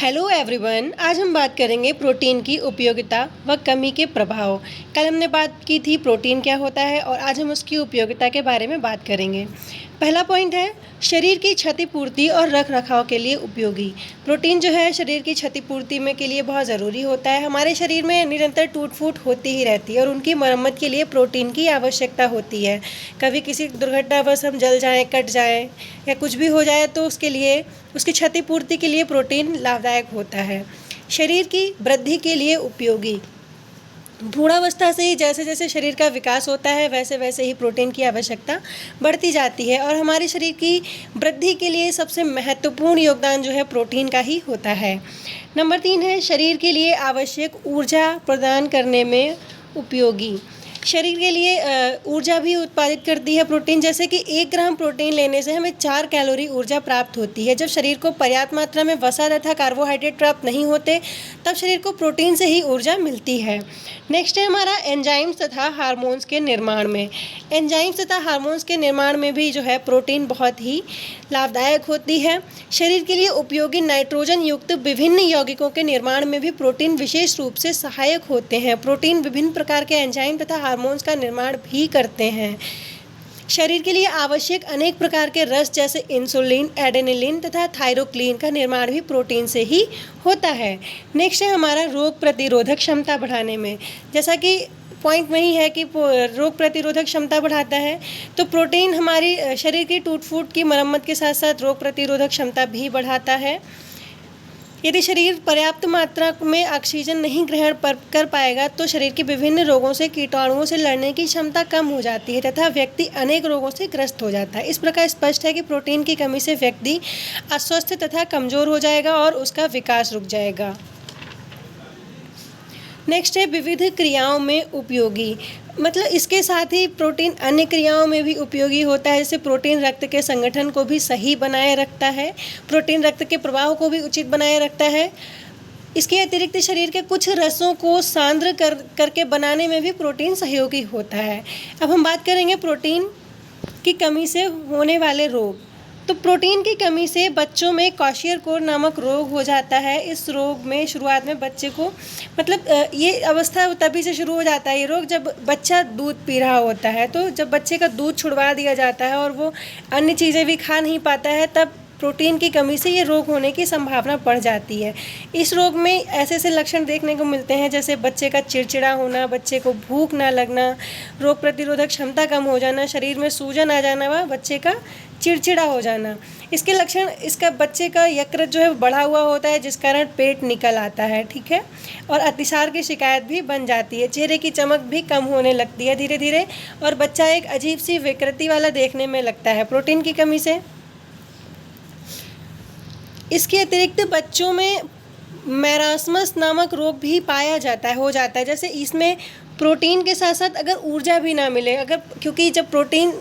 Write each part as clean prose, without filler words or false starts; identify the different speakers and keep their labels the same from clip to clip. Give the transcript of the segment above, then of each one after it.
Speaker 1: Hello everyone, आज हम बात करेंगे प्रोटीन की उपयोगिता व कमी के प्रभाव। कल हमने बात की थी प्रोटीन क्या होता है और आज हम उसकी उपयोगिता के बारे में बात करेंगे। पहला पॉइंट है शरीर की क्षतिपूर्ति और रखरखाव के लिए उपयोगी। प्रोटीन जो है शरीर की क्षतिपूर्ति में के लिए बहुत ज़रूरी होता है। हमारे शरीर में निरंतर टूट फूट होती ही रहती है और उनकी मरम्मत के लिए प्रोटीन की आवश्यकता होती है। कभी किसी दुर्घटनावश हम जल जाएँ, कट जाएँ या कुछ भी हो जाए तो उसके लिए उसकी क्षतिपूर्ति के लिए प्रोटीन लाभदायक होता है। शरीर की वृद्धि के लिए उपयोगी। भ्रूणावस्था से ही जैसे जैसे शरीर का विकास होता है वैसे वैसे ही प्रोटीन की आवश्यकता बढ़ती जाती है और हमारे शरीर की वृद्धि के लिए सबसे महत्वपूर्ण योगदान जो है प्रोटीन का ही होता है। नंबर 3 है शरीर के लिए आवश्यक ऊर्जा प्रदान करने में उपयोगी। शरीर के लिए ऊर्जा भी उत्पादित करती है प्रोटीन। जैसे कि 1 ग्राम प्रोटीन लेने से हमें 4 कैलोरी ऊर्जा प्राप्त होती है। जब शरीर को पर्याप्त मात्रा में वसा तथा कार्बोहाइड्रेट प्राप्त नहीं होते तब शरीर को प्रोटीन से ही ऊर्जा मिलती है। नेक्स्ट है हमारा एंजाइम्स तथा हार्मोन्स के निर्माण में। एंजाइम्स तथा हार्मोन्स के निर्माण में भी जो है प्रोटीन बहुत ही लाभदायक होती है। शरीर के लिए उपयोगी नाइट्रोजन युक्त विभिन्न यौगिकों के निर्माण में भी प्रोटीन विशेष रूप से सहायक होते हैं। प्रोटीन विभिन्न प्रकार के एंजाइम तथा हार्मोन्स का निर्माण भी करते हैं। शरीर के लिए आवश्यक अनेक प्रकार के रस जैसे इंसुलिन, एडेनिलिन तथा थायरोक्सिन का निर्माण भी प्रोटीन से ही होता है। नेक्स्ट है हमारा रोग प्रतिरोधक क्षमता बढ़ाने में। जैसा कि पॉइंट वही है कि रोग प्रतिरोधक क्षमता बढ़ाता है, तो प्रोटीन हमारी शरीर की टूट फूट की मरम्मत के साथ साथ रोग प्रतिरोधक क्षमता भी बढ़ाता है। यदि शरीर पर्याप्त मात्रा में ऑक्सीजन नहीं ग्रहण कर पाएगा तो शरीर के विभिन्न रोगों से कीटाणुओं से लड़ने की क्षमता कम हो जाती है तथा व्यक्ति अनेक रोगों से ग्रस्त हो जाता है। इस प्रकार स्पष्ट है कि प्रोटीन की कमी से व्यक्ति अस्वस्थ तथा कमज़ोर हो जाएगा और उसका विकास रुक जाएगा। नेक्स्ट है विविध क्रियाओं में उपयोगी। मतलब इसके साथ ही प्रोटीन अन्य क्रियाओं में भी उपयोगी होता है। जैसे प्रोटीन रक्त के संगठन को भी सही बनाए रखता है, प्रोटीन रक्त के प्रवाह को भी उचित बनाए रखता है। इसके अतिरिक्त शरीर के कुछ रसों को सांद्र करके बनाने में भी प्रोटीन सहयोगी होता है। अब हम बात करेंगे प्रोटीन की कमी से होने वाले रोग। तो प्रोटीन की कमी से बच्चों में क्वाशियर-कोर नामक रोग हो जाता है। इस रोग में शुरुआत में बच्चे को ये अवस्था तभी से शुरू हो जाता है ये रोग जब बच्चा दूध पी रहा होता है। तो जब बच्चे का दूध छुड़वा दिया जाता है और वो अन्य चीज़ें भी खा नहीं पाता है तब प्रोटीन की कमी से ये रोग होने की संभावना बढ़ जाती है। इस रोग में ऐसे ऐसे लक्षण देखने को मिलते हैं जैसे बच्चे का चिड़चिड़ा होना, बच्चे को भूख ना लगना, रोग प्रतिरोधक क्षमता कम हो जाना, शरीर में सूजन आ जाना व बच्चे का चिड़चिड़ा हो जाना। इसके लक्षण इसका बच्चे का यकृत जो है बढ़ा हुआ होता है जिस कारण पेट निकल आता है, ठीक है, और अतिसार की शिकायत भी बन जाती है। चेहरे की चमक भी कम होने लगती है धीरे धीरे और बच्चा एक अजीब सी विकृति वाला देखने में लगता है प्रोटीन की कमी से। इसके अतिरिक्त बच्चों में मैरास्मस नामक रोग भी पाया जाता है हो जाता है। जैसे इसमें प्रोटीन के साथ साथ अगर ऊर्जा भी ना मिले, क्योंकि जब प्रोटीन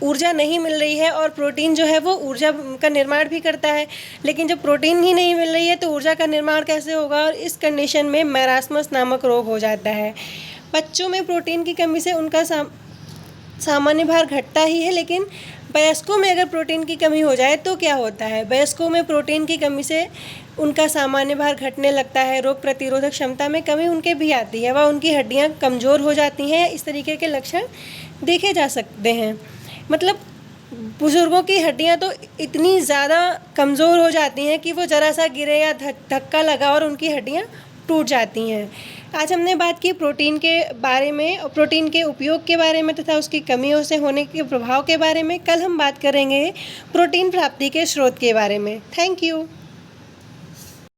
Speaker 1: ऊर्जा नहीं मिल रही है और प्रोटीन जो है वो ऊर्जा का निर्माण भी करता है, लेकिन जब प्रोटीन ही नहीं मिल रही है तो ऊर्जा का निर्माण कैसे होगा, और इस कंडीशन में मैरास्मस नामक रोग हो जाता है। बच्चों में प्रोटीन की कमी से उनका सामान्य भार घटता ही है, लेकिन वयस्कों में अगर प्रोटीन की कमी हो जाए तो क्या होता है, वयस्कों में प्रोटीन की कमी से उनका सामान्य भार घटने लगता है, रोग प्रतिरोधक क्षमता में कमी उनके भी आती है व उनकी हड्डियां कमज़ोर हो जाती हैं। इस तरीके के लक्षण देखे जा सकते हैं। मतलब बुज़ुर्गों की हड्डियां तो इतनी ज़्यादा कमज़ोर हो जाती हैं कि वो ज़रा सा गिरे या धक्का लगा और उनकी हड्डियां टूट जाती हैं। आज हमने बात की प्रोटीन के बारे में और प्रोटीन के उपयोग के बारे में तथा उसकी कमियों से होने के प्रभाव के बारे में। कल हम बात करेंगे प्रोटीन प्राप्ति के स्रोत के बारे में। Thank you.